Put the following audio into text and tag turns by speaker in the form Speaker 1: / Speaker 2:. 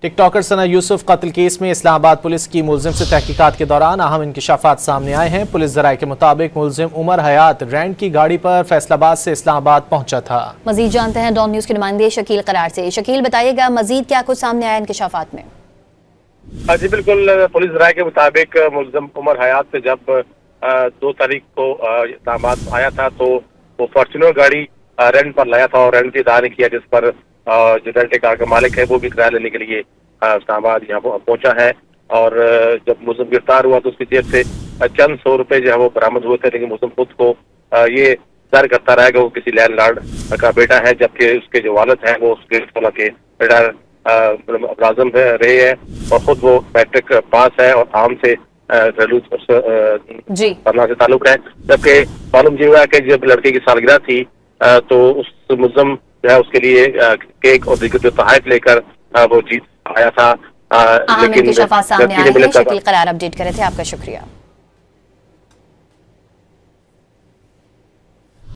Speaker 1: TikToker सना यूसुफ कत्ल case में Islamabad police की मुलजिम से तहकीकात के दौरान अहम इंकशाफात सामने आए हैं। पुलिस जराये के मुताबिक मुलजिम उमर हयात रैंड की गाड़ी पर फैसलाबाद से इस्लामाबाद पहुंचा था।
Speaker 2: मजीद जानते हैं डॉन न्यूज के नुमाइंदे शकील करार से। शकील, बताइएगा मजीद क्या कुछ सामने आया इंकशाफात में?
Speaker 3: जी बिल्कुल, पुलिस राय के मुताबिक मुलजिम उमर हयात से जब 2 तारीख को इस्लामाबाद आया था तो वो फॉर्च्यूनर गाड़ी रेंट पर लाया था और रेंट की अदा नहीं किया, जिस पर जो रेंट कार का मालिक है वो भी किराया लेने के लिए इस्लामाबाद यहाँ पहुंचा है। और जब मुलजिम गिरफ्तार हुआ तो उसकी जेब से चंद 100 रुपए जो है वो बरामद हुए थे, लेकिन मुलजिम खुद को ये दायर करता रहा कि वो किसी लैंडलॉर्ड का बेटा है, जबकि उसके जो वालिद हैं वो उसके के रिटायर मुलाजिम रहे हैं और खुद वो मैट्रिक पास है और आम से घरेलू पन्ना से ताल्लुक है। जबकि मालूम ये हुआ कि जब लड़के की सालगिरह थी तो उस मुलजिम जो है उसके लिए केक और दीगर जो तोहफे लेकर वो जीत आया था।
Speaker 2: लेकिन सामने आए हैं। शकील करार अपडेट करे थे, आपका शुक्रिया।